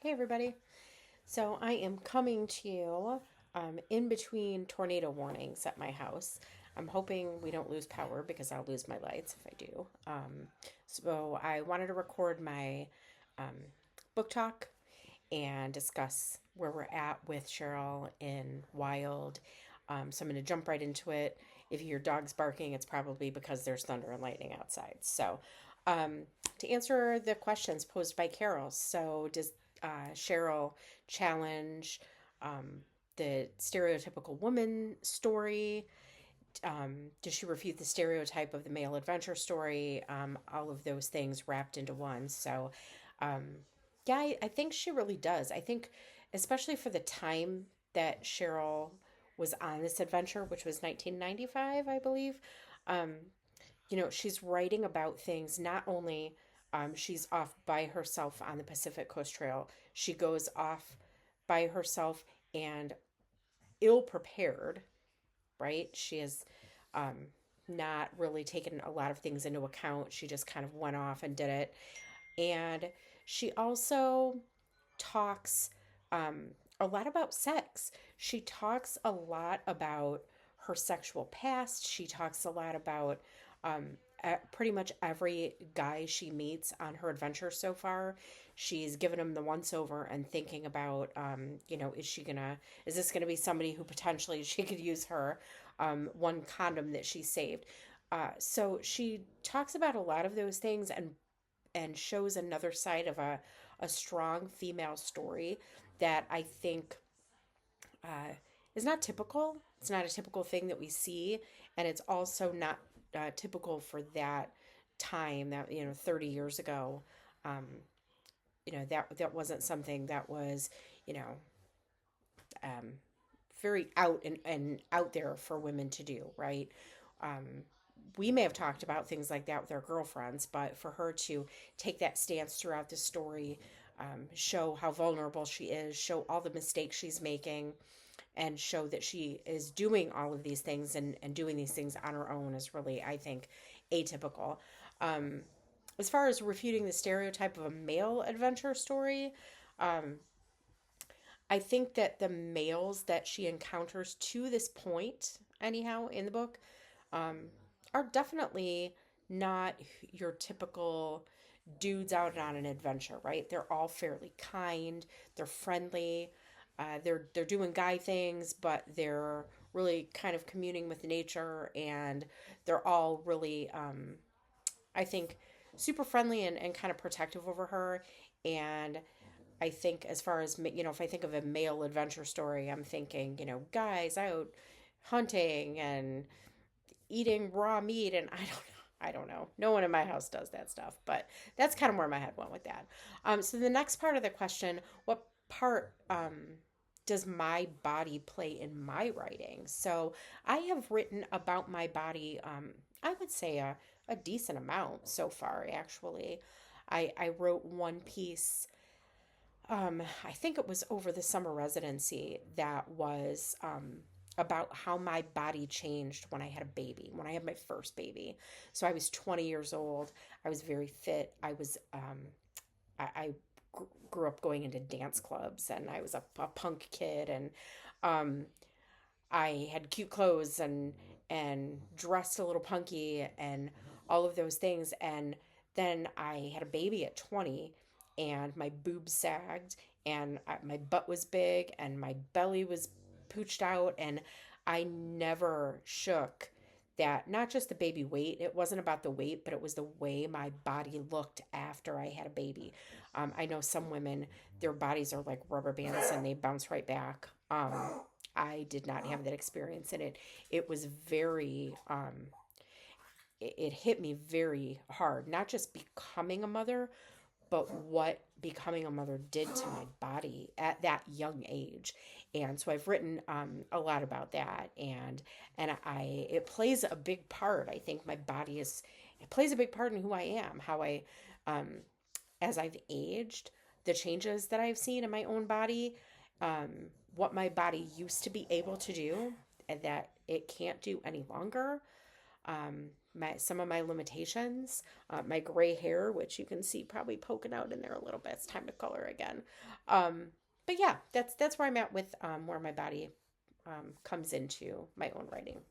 Hey everybody. So I am coming to you in between tornado warnings at my house. I'm hoping we don't lose power because I'll lose my lights if I do. So I wanted to record my um, book talk and discuss where we're at with Cheryl in Wild. So I'm going to jump right into it. If you hear dogs barking, it's probably because there's thunder and lightning outside. So, um, to answer the questions posed by Carol, so does Cheryl challenge um, the stereotypical woman story? Does she refute the stereotype of the male adventure story? All of those things wrapped into one. So, um, yeah, I think she really does. I think, especially for the time that Cheryl was on this adventure, which was 1995, I believe. Um, she's writing about things not only she's off by herself on the Pacific Coast Trail, she goes off by herself and ill prepared, right? She has um, not really taken a lot of things into account. She just kind of went off and did it. And she also talks um, a lot about sex. She talks a lot about her sexual past. She talks a lot about um, pretty much every guy she meets on her adventure so far. She's given him the once over and thinking about, is this gonna be somebody who potentially she could use her one condom that she saved. So she talks about a lot of those things and shows another side of a strong female story that I think uh, is not typical. It's not a typical thing that we see, and it's also not typical for that time that 30 years ago. Um, that wasn't something that was you know um, very out and out there for women to do, right? Um, we may have talked about things like that with our girlfriends, but for her to take that stance throughout the story, show how vulnerable she is, show all the mistakes she's making, and show that she is doing all of these things and doing these things on her own is really, I think, atypical. Um, as far as refuting the stereotype of a male adventure story, um, I think that the males that she encounters to this point, anyhow, in the book, um, are definitely not your typical dudes out on an adventure, right? They're all fairly kind, they're friendly, they're doing guy things, but they're really kind of communing with nature, and they're all really, I think, super friendly and kind of protective over her. And I think as far as if I think of a male adventure story, I'm thinking guys out hunting and eating raw meat, and I don't know. No one in my house does that stuff, but that's kind of where my head went with that. So the next part of the question, what part does my body play in my writing? So I have written about my body. I would say a decent amount so far, actually. I wrote one piece, I think it was over the summer residency, that was about how my body changed when I had a baby, when I had my first baby. So I was 20 years old. I was very fit. I grew up going into dance clubs, and I was a punk kid, and um, I had cute clothes and dressed a little punky and all of those things. And then I had a baby at 20, and my boobs sagged, and my butt was big, and my belly was pooched out, and I never shook that. Not just the baby weight, it wasn't about the weight, but it was the way my body looked after I had a baby. I know some women, their bodies are like rubber bands and they bounce right back. I did not have that experience, and it was very it hit me very hard, not just becoming a mother, but what becoming a mother did to my body at that young age. And so I've written a lot about that, and I it plays a big part. I think my body is it plays a big part in who I am, how I um, as I've aged, the changes that I've seen in my own body, um, what my body used to be able to do and that it can't do any longer. some of my limitations, my gray hair, which you can see probably poking out in there a little bit. It's time to color again. Um, but yeah, that's where I'm at with where my body comes into my own writing.